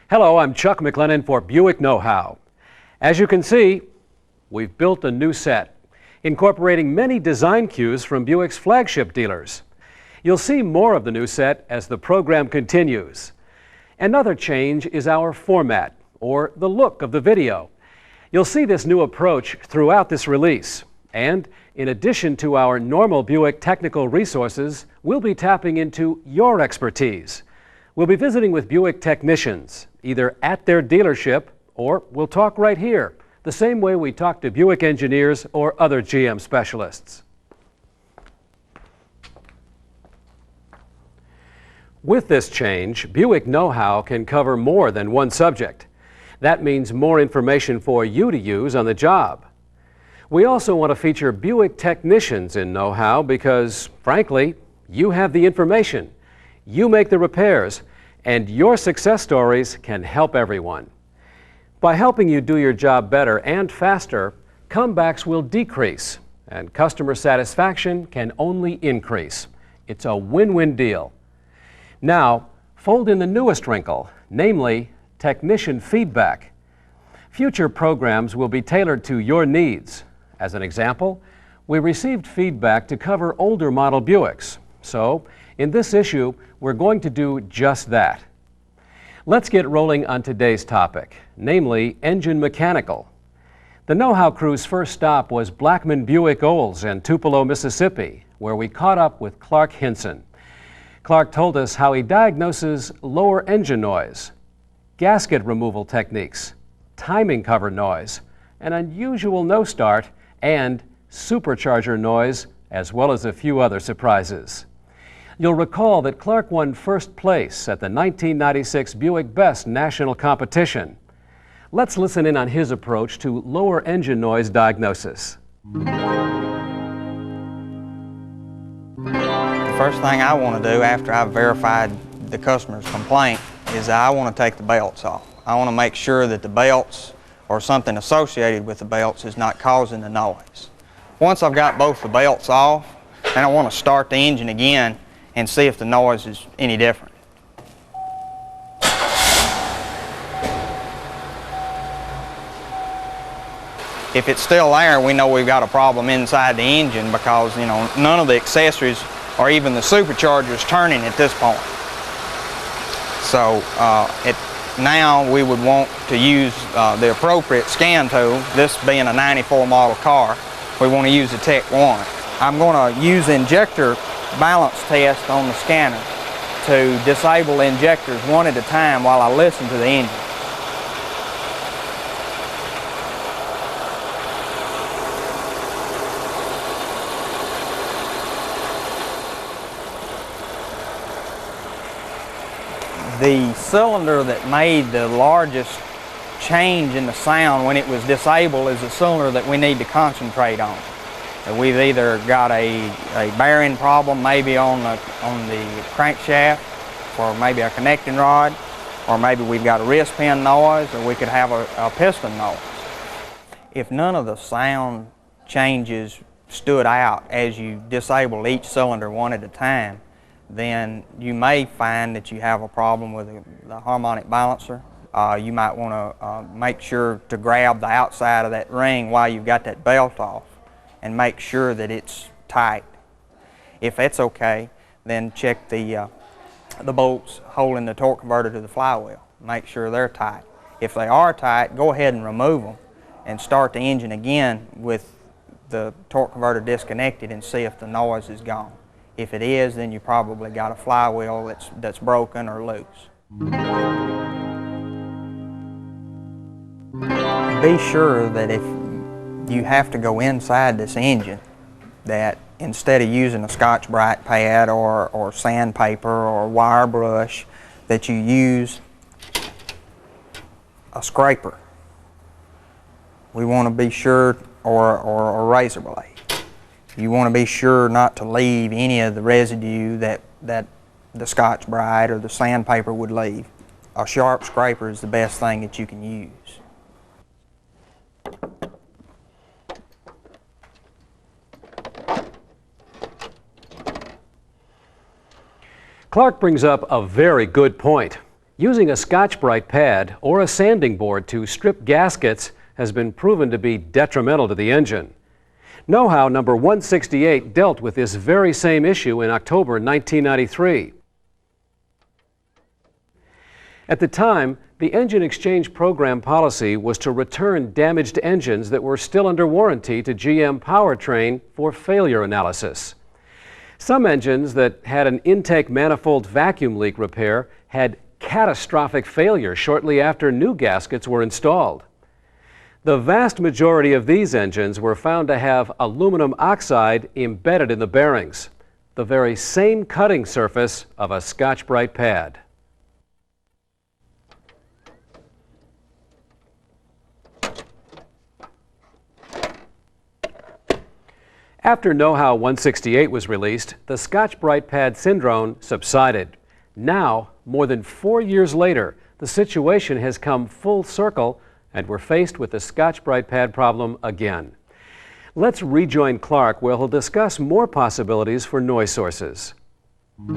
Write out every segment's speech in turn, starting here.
Hello, I'm Chuck McLennan for Buick Know-How. As you can see, we've built a new set, incorporating many design cues from Buick's flagship dealers. You'll see more of the new set as the program continues. Another change is our format, or the look of the video. You'll see this new approach throughout this release. And in addition to our normal Buick technical resources, we'll be tapping into your expertise. We'll be visiting with Buick technicians, either at their dealership or we'll talk right here, the same way we talk to Buick engineers or other GM specialists. With this change, Buick Know-How can cover more than one subject. That means more information for you to use on the job. We also want to feature Buick technicians in Know-How because, frankly, you have the information. You make the repairs, and your success stories can help everyone. By helping you do your job better and faster, comebacks will decrease, and customer satisfaction can only increase. It's a win-win deal. Now, fold in the newest wrinkle, namely technician feedback. Future programs will be tailored to your needs. As an example, we received feedback to cover older model Buicks. So, in this issue, we're going to do just that. Let's get rolling on today's topic, namely engine mechanical. The Know-How crew's first stop was Blackman Buick Olds in Tupelo, Mississippi, where we caught up with Clark Hinson. Clark told us how he diagnoses lower engine noise, gasket removal techniques, timing cover noise, an unusual no start, and supercharger noise, as well as a few other surprises. You'll recall that Clark won first place at the 1996 Buick Best National Competition. Let's listen in on his approach to lower engine noise diagnosis. The first thing I want to do after I've verified the customer's complaint is I want to take the belts off. I want to make sure that the belts or something associated with the belts is not causing the noise. Once I've got both the belts off, then I want to start the engine again and see if the noise is any different. If it's still there, we know we've got a problem inside the engine because, none of the accessories or even the supercharger is turning at this point. So now we would want to use the appropriate scan tool. This being a 94 model car, we want to use the Tech 1. I'm going to use injector balance test on the scanner to disable injectors one at a time while I listen to the engine. The cylinder that made the largest change in the sound when it was disabled is the cylinder that we need to concentrate on. We've either got a bearing problem maybe on the crankshaft or maybe a connecting rod, or maybe we've got a wrist pin noise, or we could have a piston noise. If none of the sound changes stood out as you disable each cylinder one at a time, then you may find that you have a problem with the harmonic balancer. You might want to make sure to grab the outside of that ring while you've got that belt off and make sure that it's tight. If that's okay, then check the bolts holding the torque converter to the flywheel. Make sure they're tight. If they are tight, go ahead and remove them and start the engine again with the torque converter disconnected and see if the noise is gone. If it is, then you probably got a flywheel that's broken or loose. Be sure that if you have to go inside this engine, that instead of using a Scotch-Brite pad or sandpaper or wire brush, that you use a scraper. We want to be sure, or a razor blade. You want to be sure not to leave any of the residue that the Scotch-Brite or the sandpaper would leave. A sharp scraper is the best thing that you can use. Clark brings up a very good point. Using a Scotch-Brite pad or a sanding board to strip gaskets has been proven to be detrimental to the engine. Know-how number 168 dealt with this very same issue in October 1993. At the time, the engine exchange program policy was to return damaged engines that were still under warranty to GM Powertrain for failure analysis. Some engines that had an intake manifold vacuum leak repair had catastrophic failure shortly after new gaskets were installed. The vast majority of these engines were found to have aluminum oxide embedded in the bearings, the very same cutting surface of a Scotch-Brite pad. After Know-How 168 was released, the Scotch-Brite pad syndrome subsided. Now, more than 4 years later, the situation has come full circle and we're faced with the Scotch-Brite pad problem again. Let's rejoin Clark where he'll discuss more possibilities for noise sources. A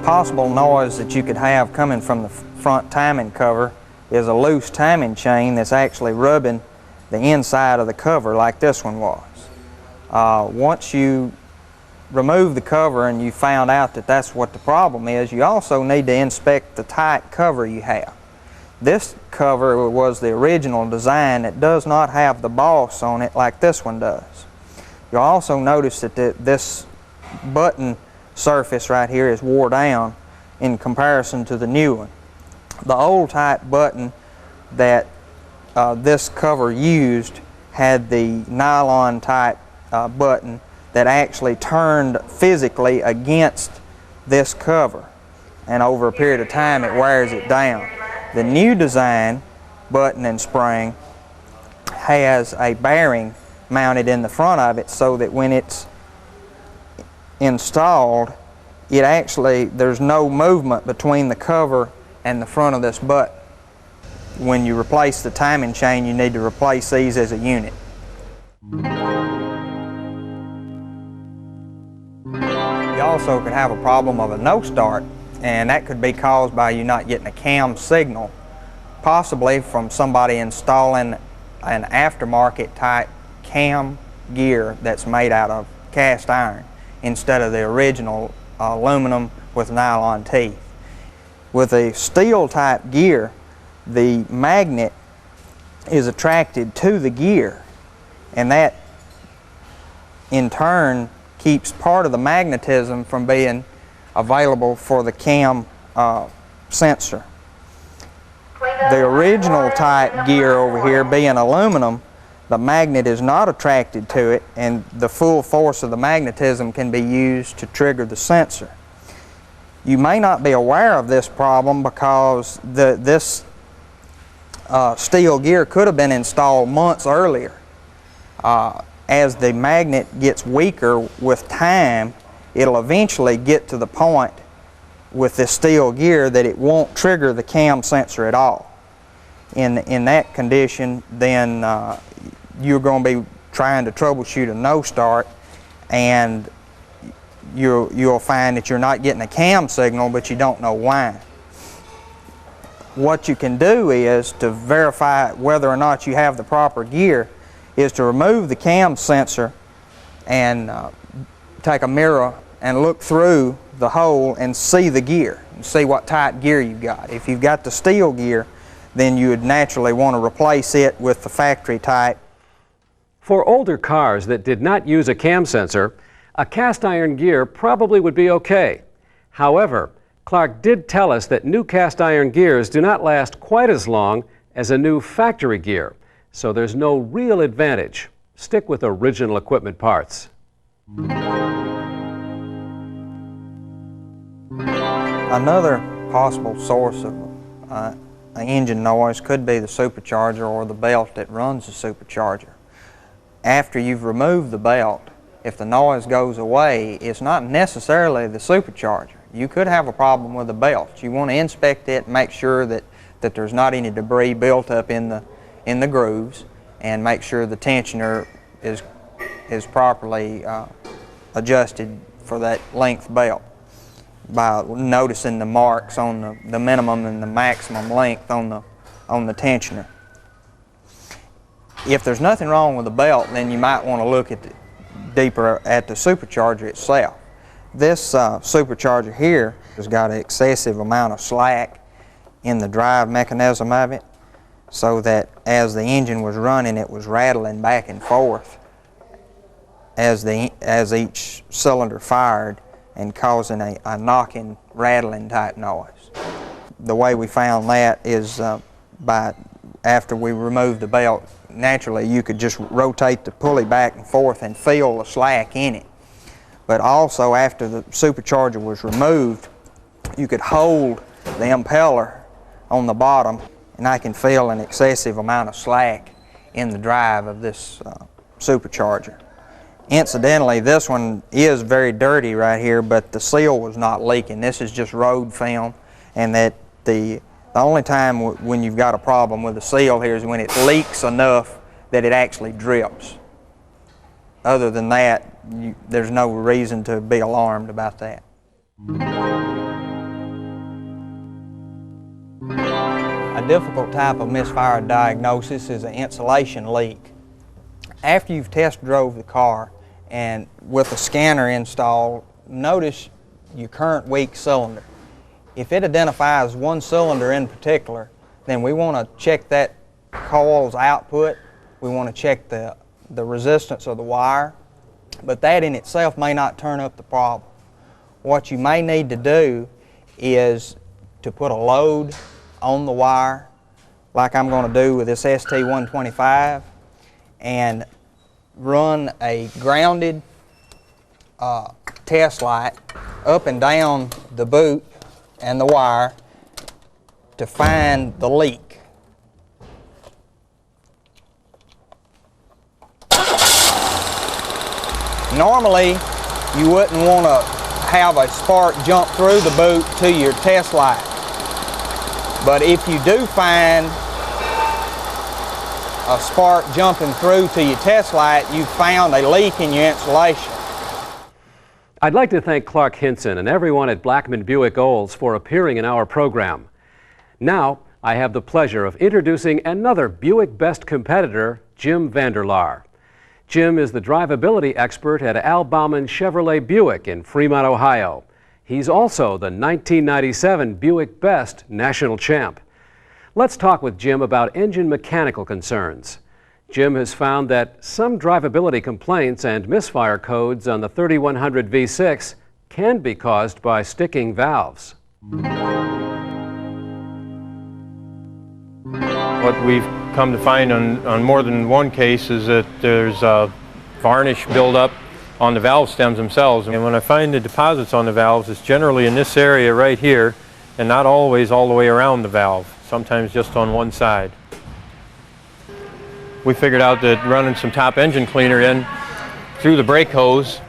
possible noise that you could have coming from the front timing cover is a loose timing chain that's actually rubbing the inside of the cover like this one was. Once you remove the cover and you found out that that's what the problem is, you also need to inspect the tight cover you have. This cover was the original design. It does not have the boss on it like this one does. You'll also notice that this button surface right here is wore down in comparison to the new one. The old type button that this cover used had the nylon type button that actually turned physically against this cover, and over a period of time it wears it down. The new design button and spring has a bearing mounted in the front of it so that when it's installed, there's no movement between the cover and the front of this button. When you replace the timing chain, you need to replace these as a unit. You also could have a problem of a no start, and that could be caused by you not getting a cam signal, possibly from somebody installing an aftermarket type cam gear that's made out of cast iron instead of the original aluminum with nylon teeth. With a steel type gear, the magnet is attracted to the gear, and that in turn keeps part of the magnetism from being available for the cam sensor. The original type gear over here being aluminum, the magnet is not attracted to it, and the full force of the magnetism can be used to trigger the sensor. You may not be aware of this problem because this steel gear could have been installed months earlier. As the magnet gets weaker with time, it'll eventually get to the point with this steel gear that it won't trigger the cam sensor at all. In that condition, then you're going to be trying to troubleshoot a no start, and you'll find that you're not getting a cam signal, but you don't know why. What you can do is to verify whether or not you have the proper gear is to remove the cam sensor and take a mirror and look through the hole and see the gear and see what type gear you've got. If you've got the steel gear, then you would naturally want to replace it with the factory type. For older cars that did not use a cam sensor, a cast iron gear probably would be okay. However, Clark did tell us that new cast iron gears do not last quite as long as a new factory gear, so there's no real advantage. Stick with original equipment parts. Another possible source of engine noise could be the supercharger or the belt that runs the supercharger. After you've removed the belt, if the noise goes away, it's not necessarily the supercharger. You could have a problem with the belt. You want to inspect it and make sure that there's not any debris built up in the grooves, and make sure the tensioner is properly adjusted for that length belt by noticing the marks on the minimum and the maximum length on the tensioner. If there's nothing wrong with the belt, then you might want to look deeper at the supercharger itself. This supercharger here has got an excessive amount of slack in the drive mechanism of it, so that as the engine was running, it was rattling back and forth as each cylinder fired, and causing a knocking, rattling type noise. The way we found that is after we removed the belt, naturally you could just rotate the pulley back and forth and feel the slack in it. But also after the supercharger was removed, you could hold the impeller on the bottom, and I can feel an excessive amount of slack in the drive of this supercharger. Incidentally, this one is very dirty right here, but the seal was not leaking. This is just road film, and that the only time when you've got a problem with the seal here is when it leaks enough that it actually drips. Other than that, there's no reason to be alarmed about that. A difficult type of misfire diagnosis is an insulation leak. After you've test drove the car and with a scanner installed, notice your current weak cylinder. If it identifies one cylinder in particular, then we want to check that coil's output. We want to check the resistance of the wire, but that in itself may not turn up the problem. What you may need to do is to put a load on the wire, like I'm going to do with this ST125, and run a grounded test light up and down the boot and the wire to find the leak. Normally, you wouldn't want to have a spark jump through the boot to your test light. But if you do find a spark jumping through to your test light, you've found a leak in your insulation. I'd like to thank Clark Hinson and everyone at Blackman Buick Olds for appearing in our program. Now, I have the pleasure of introducing another Buick Best competitor, Jim Vanderlaar. Jim is the drivability expert at Al Bauman Chevrolet Buick in Fremont, Ohio. He's also the 1997 Buick Best National Champ. Let's talk with Jim about engine mechanical concerns. Jim has found that some drivability complaints and misfire codes on the 3100 V6 can be caused by sticking valves. What we've come to find on more than one case is that there's varnish buildup on the valve stems themselves. And when I find the deposits on the valves, it's generally in this area right here, and not always all the way around the valve, sometimes just on one side. We figured out that running some top engine cleaner in through the brake hose,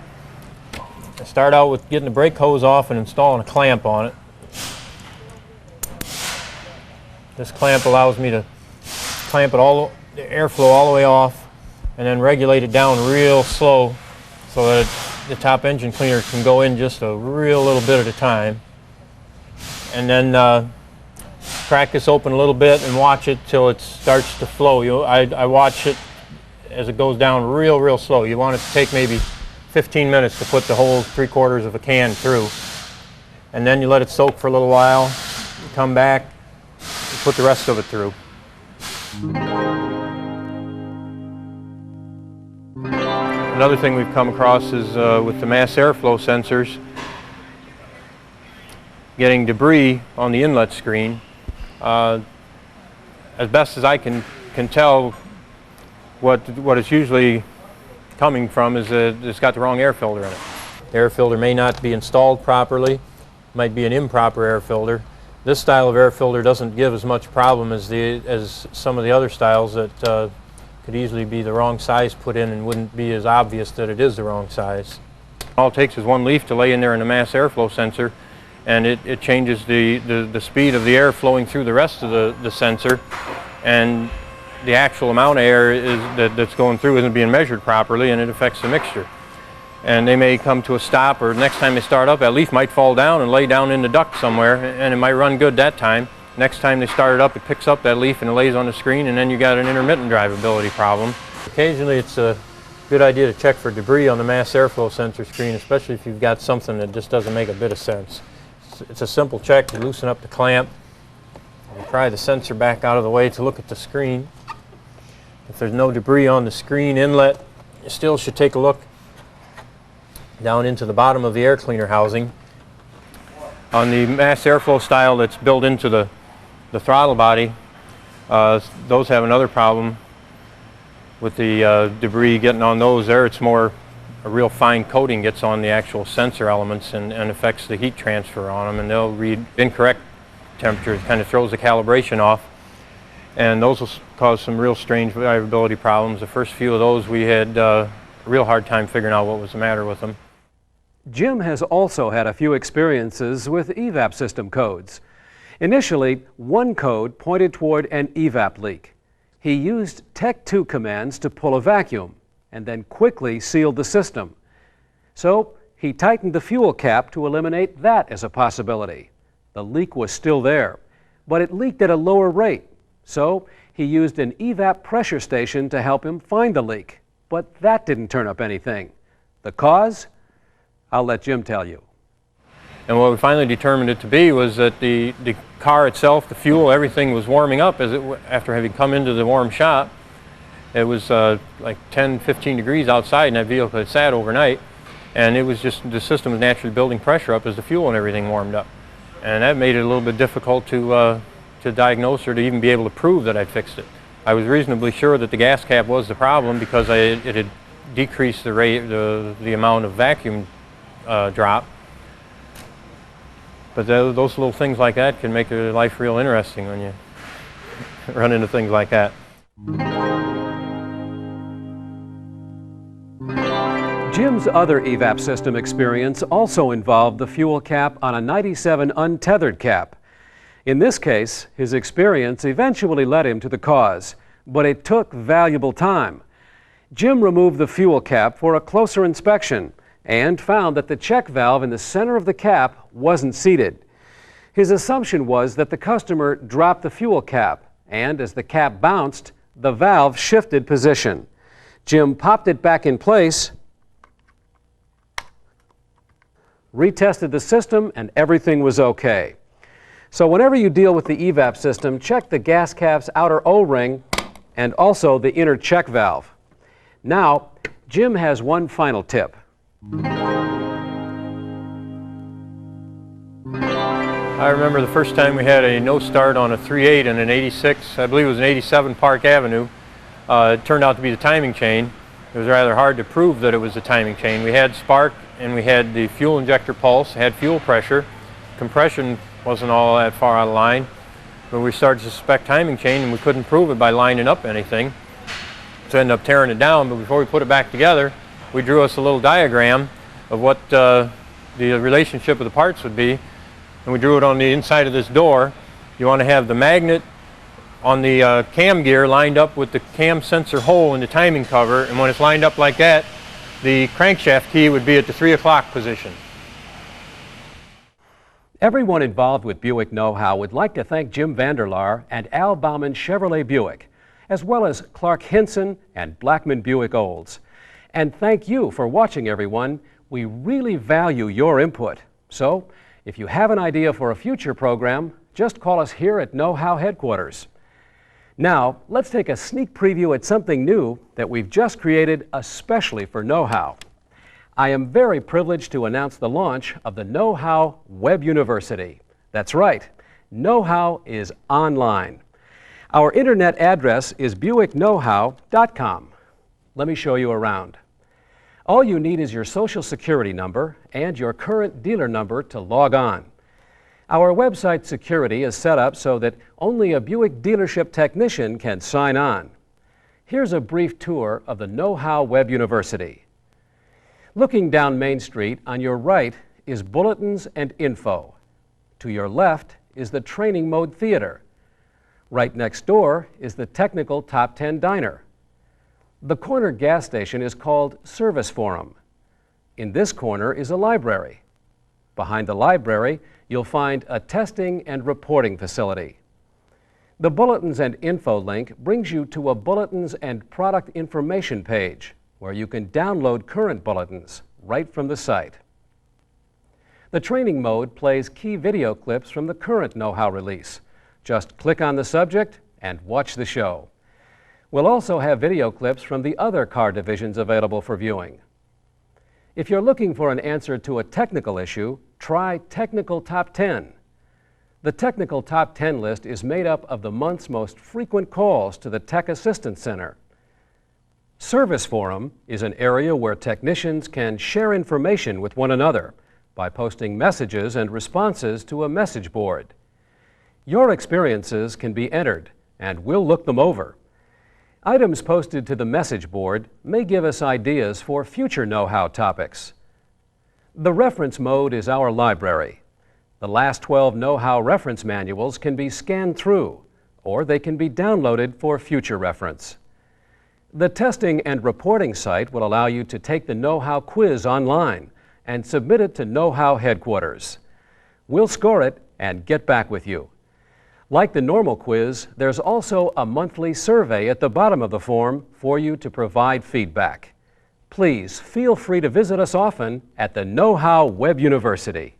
I start out with getting the brake hose off and installing a clamp on it. This clamp allows me to clamp it the airflow all the way off, and then regulate it down real slow so that the top engine cleaner can go in just a real little bit at a time. And then crack this open a little bit and watch it till it starts to flow. I watch it as it goes down real slow. You want it to take maybe 15 minutes to put the whole 3/4 of a can through. And then you let it soak for a little while, you come back, you put the rest of it through. Another thing we've come across is with the mass airflow sensors, getting debris on the inlet screen. As best as I can tell, what it's usually coming from is that it's got the wrong air filter in it. The air filter may not be installed properly, might be an improper air filter. This style of air filter doesn't give as much problem as some of the other styles that could easily be the wrong size put in and wouldn't be as obvious that it is the wrong size. All it takes is one leaf to lay in there in the mass airflow sensor, and it changes the speed of the air flowing through the rest of the sensor, and the actual amount of air that's going through isn't being measured properly, and it affects the mixture. and they may come to a stop, or next time they start up, that leaf might fall down and lay down in the duct somewhere, and it might run good that time. Next time they start it up, it picks up that leaf and it lays on the screen, and then you got an intermittent drivability problem. Occasionally it's a good idea to check for debris on the mass airflow sensor screen, especially if you've got something that just doesn't make a bit of sense. It's a simple check. You loosen up the clamp, you pry the sensor back out of the way to look at the screen. If there's no debris on the screen inlet, you still should take a look down into the bottom of the air cleaner housing. On the mass airflow style that's built into the throttle body, those have another problem with the debris getting on those there. It's more a real fine coating gets on the actual sensor elements and affects the heat transfer on them, and they'll read incorrect temperatures, kind of throws the calibration off, and those will cause some real strange reliability problems. The first few of those we had a real hard time figuring out what was the matter with them. Jim has also had a few experiences with EVAP system codes. Initially, one code pointed toward an EVAP leak. He used Tech 2 commands to pull a vacuum and then quickly sealed the system. So he tightened the fuel cap to eliminate that as a possibility. The leak was still there, but it leaked at a lower rate. So he used an EVAP pressure station to help him find the leak, but that didn't turn up anything. The cause? I'll let Jim tell you. And what we finally determined it to be was that the car itself, the fuel, everything was warming up after having come into the warm shop. It was like 10, 15 degrees outside, and that vehicle had sat overnight, and it was just, the system was naturally building pressure up as the fuel and everything warmed up. And that made it a little bit difficult to diagnose or to even be able to prove that I fixed it. I was reasonably sure that the gas cap was the problem because it had decreased the rate, the amount of vacuum drop. But those little things like that can make your life real interesting when you run into things like that. Jim's other EVAP system experience also involved the fuel cap on a 97 untethered cap. In this case, his experience eventually led him to the cause, but it took valuable time. Jim removed the fuel cap for a closer inspection and found that the check valve in the center of the cap wasn't seated. His assumption was that the customer dropped the fuel cap, and as the cap bounced, the valve shifted position. Jim popped it back in place, retested the system, and everything was okay. So whenever you deal with the EVAP system, check the gas cap's outer O-ring and also the inner check valve. Now, Jim has one final tip. I remember the first time we had a no start on a 3.8 and an 86, I believe it was an 87 Park Avenue. It turned out to be the timing chain. It was rather hard to prove that it was the timing chain. We had spark and we had the fuel injector pulse, had fuel pressure. Compression wasn't all that far out of line, but we started to suspect timing chain and we couldn't prove it by lining up anything. So ended up tearing it down, but before we put it back together, we drew us a little diagram of what the relationship of the parts would be, and we drew it on the inside of this door. You want to have the magnet on the cam gear lined up with the cam sensor hole in the timing cover, and when it's lined up like that, the crankshaft key would be at the 3 o'clock position. Everyone involved with Buick Know-How would like to thank Jim Vanderlaar and Al Bauman Chevrolet Buick, as well as Clark Hinson and Blackman Buick Olds. And thank you for watching, everyone. We really value your input. So, if you have an idea for a future program, just call us here at Know-How headquarters. Now, let's take a sneak preview at something new that we've just created especially for Know-How. I am very privileged to announce the launch of the Know-How Web University. That's right, Know-How is online. Our internet address is buickknowhow.com. Let me show you around. All you need is your social security number and your current dealer number to log on. Our website security is set up so that only a Buick dealership technician can sign on. Here's a brief tour of the Know-How Web University. Looking down Main Street, on your right is Bulletins and Info. To your left is the Training Mode Theater. Right next door is the Technical Top 10 Diner. The corner gas station is called Service Forum. In this corner is a library. Behind the library, you'll find a testing and reporting facility. The Bulletins and Info link brings you to a Bulletins and Product Information page where you can download current bulletins right from the site. The training mode plays key video clips from the current know-how release. Just click on the subject and watch the show. We'll also have video clips from the other car divisions available for viewing. If you're looking for an answer to a technical issue, try Technical Top 10. The Technical Top 10 list is made up of the month's most frequent calls to the Tech Assistance Center. Service Forum is an area where technicians can share information with one another by posting messages and responses to a message board. Your experiences can be entered, and we'll look them over. Items posted to the message board may give us ideas for future know-how topics. The reference mode is our library. The last 12 know-how reference manuals can be scanned through, or they can be downloaded for future reference. The testing and reporting site will allow you to take the know-how quiz online and submit it to Know-How headquarters. We'll score it and get back with you. Like the normal quiz, there's also a monthly survey at the bottom of the form for you to provide feedback. Please feel free to visit us often at the Know-How Web University.